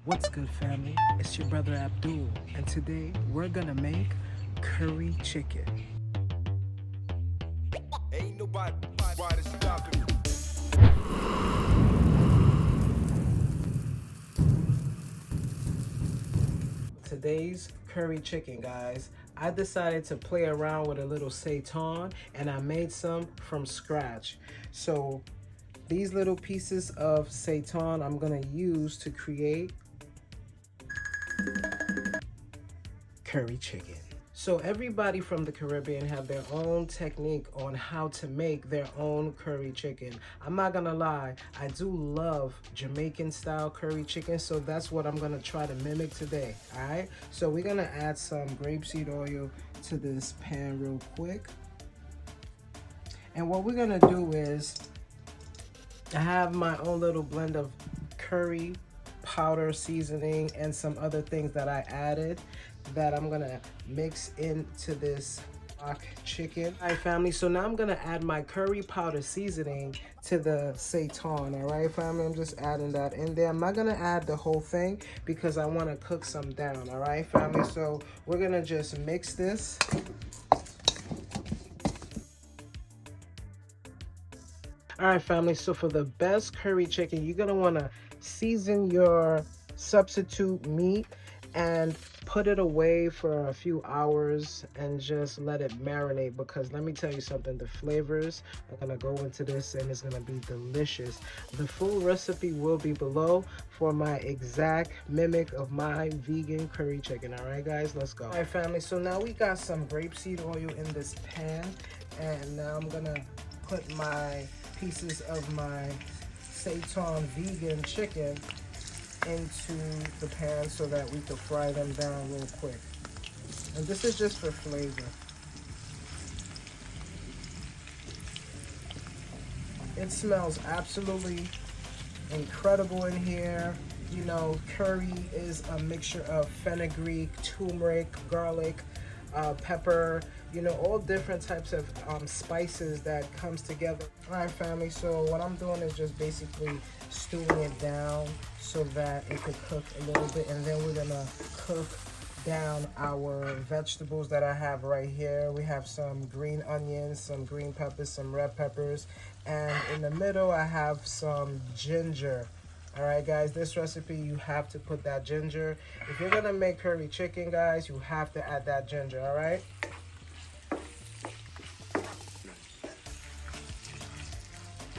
What's good, family? It's your brother Abdul, and today we're gonna make curry chicken. Ain't nobody stopping me. Today's curry chicken, guys. I decided to play around with a little seitan, and I made some from scratch. So these little pieces of seitan I'm gonna use to create curry chicken. So everybody from the Caribbean have their own technique on how to make their own curry chicken. I'm not gonna lie, I do love Jamaican style curry chicken, so that's what I'm gonna try to mimic today, all right? So we're gonna add some grapeseed oil to this pan real quick. And what we're gonna do is, I have my own little blend of curry powder seasoning and some other things that I added that I'm gonna mix into this chicken. All right, family, so now I'm gonna add my curry powder seasoning to the seitan. All right, family, I'm just adding that in there. I'm not gonna add the whole thing because I wanna cook some down. All right, family, so we're gonna just mix this. All right, family, so for the best curry chicken, you're gonna wanna season your substitute meat and put it away for a few hours and just let it marinate, because let me tell you something, the flavors are gonna go into this and it's gonna be delicious. The full recipe will be below for my exact mimic of my vegan curry chicken. All right, guys, let's go. All right, family, so now we got some grapeseed oil in this pan, and now I'm gonna put my pieces of my seitan vegan chicken into the pan so that we can fry them down real quick. And this is just for flavor. It smells absolutely incredible in here. You know, curry is a mixture of fenugreek, turmeric, garlic, pepper, you know, all different types of spices that comes together. All right, family, so what I'm doing is just basically stewing it down so that it could cook a little bit, and then we're gonna cook down our vegetables that I have right here. We have some green onions, some green peppers, some red peppers, and in the middle I have some ginger. All right, guys, this recipe, you have to put that ginger. If you're gonna make curry chicken, guys, you have to add that ginger, all right? All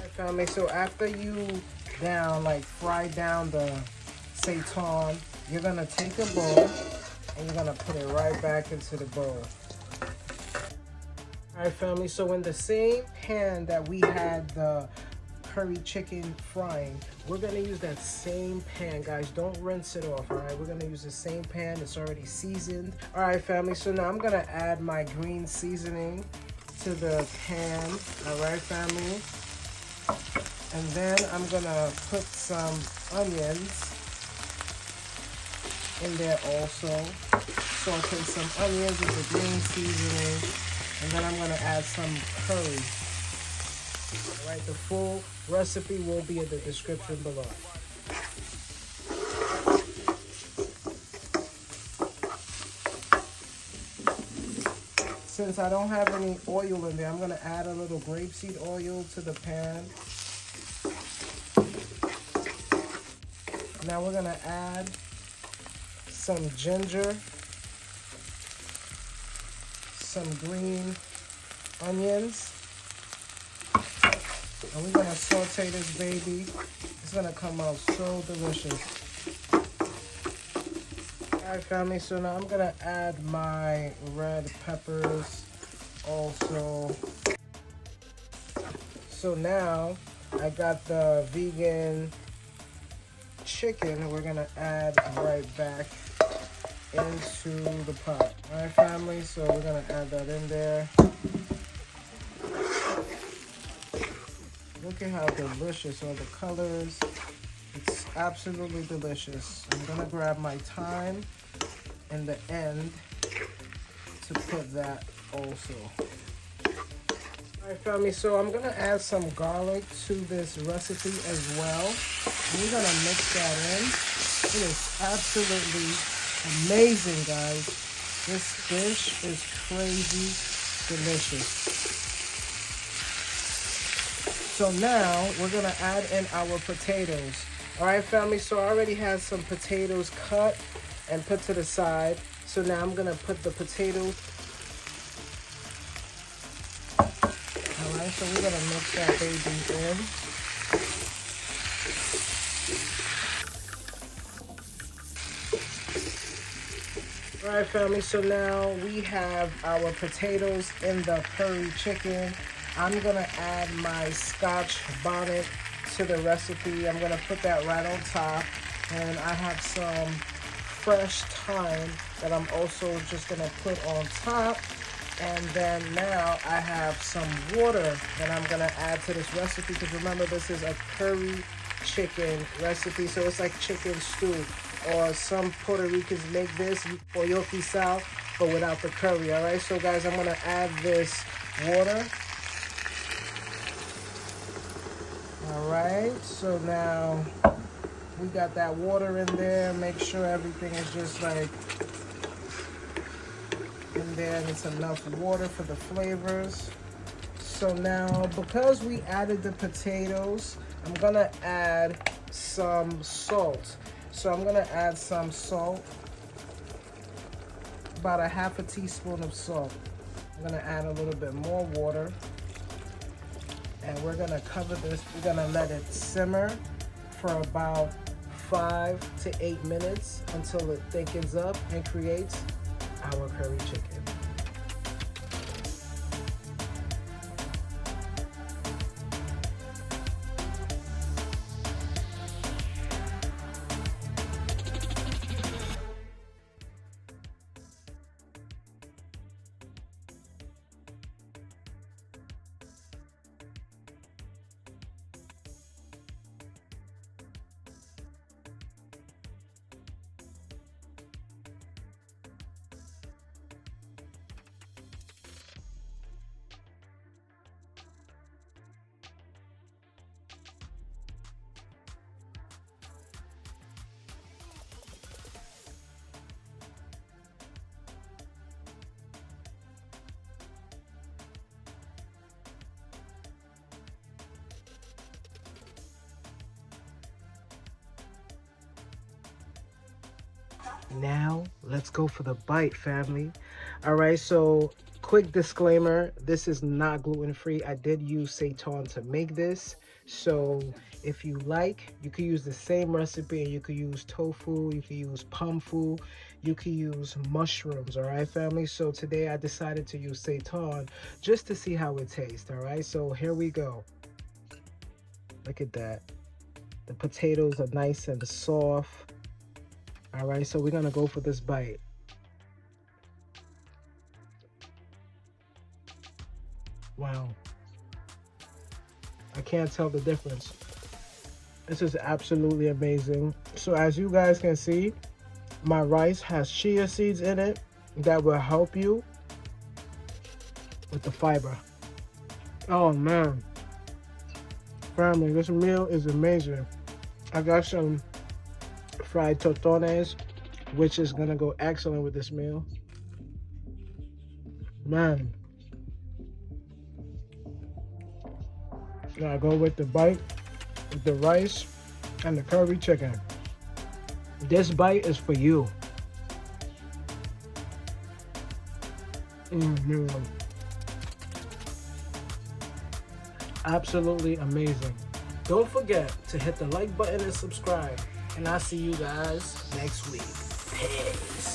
right, family, so after you fry down the seitan, you're gonna take a bowl and you're gonna put it right back into the bowl. All right, family, so in the same pan that we had the curry chicken frying, we're gonna use that same pan, guys. Don't rinse it off, all right? We're gonna use the same pan. It's already seasoned. All right, family, so now I'm gonna add my green seasoning to the pan, all right, family? And then I'm gonna put some onions in there also. Saute some onions with the green seasoning, and then I'm gonna add some curry. All right, the full recipe will be in the description below. Since I don't have any oil in there, I'm gonna add a little grapeseed oil to the pan. Now we're gonna add some ginger, some green onions, and we're gonna saute this baby. It's gonna come out so delicious. All right, family, so now I'm gonna add my red peppers also. So now I got the vegan chicken we're gonna add right back into the pot. All right, family, so we're gonna add that in there. Look at how delicious are the colors. It's absolutely delicious. I'm gonna grab my thyme in the end to put that also. All right, family, so I'm gonna add some garlic to this recipe as well. We're gonna mix that in. It is absolutely amazing, guys. This dish is crazy delicious. So now we're gonna add in our potatoes. All right, family, so I already had some potatoes cut and put to the side. So now I'm gonna put the potatoes. All right, so we're gonna mix that baby in. All right, family, so now we have our potatoes in the curry chicken. I'm gonna add my Scotch bonnet to the recipe. I'm gonna put that right on top. And I have some fresh thyme that I'm also just gonna put on top. And then now I have some water that I'm gonna add to this recipe, because remember, this is a curry chicken recipe, so it's like chicken stew. Or some Puerto Ricans make this pollo guisado, but without the curry. All right, so guys, I'm gonna add this water. All right, so now we got that water in there. Make sure everything is just like in there and it's enough water for the flavors. So now, because we added the potatoes, I'm gonna add some salt. So I'm gonna add some salt, about a half a teaspoon of salt. I'm gonna add a little bit more water, and we're gonna cover this. We're gonna let it simmer for about 5 to 8 minutes until it thickens up and creates our curry chicken. Now, let's go for the bite, family. All right, so quick disclaimer, this is not gluten-free. I did use seitan to make this. So if you like, you could use the same recipe, and you could use tofu, you could use pomfu, you could use mushrooms, all right, family? So today I decided to use seitan just to see how it tastes, all right? So here we go. Look at that. The potatoes are nice and soft. All right, so we're gonna go for this bite. Wow. I can't tell the difference. This is absolutely amazing. So as you guys can see, my rice has chia seeds in it that will help you with the fiber. Oh man. Family, this meal is amazing. I got some fried tostones, which is gonna go excellent with this meal. Man. Now go with the bite, with the rice and the curry chicken. This bite is for you. Absolutely amazing. Don't forget to hit the like button and subscribe. And I'll see you guys next week. Peace.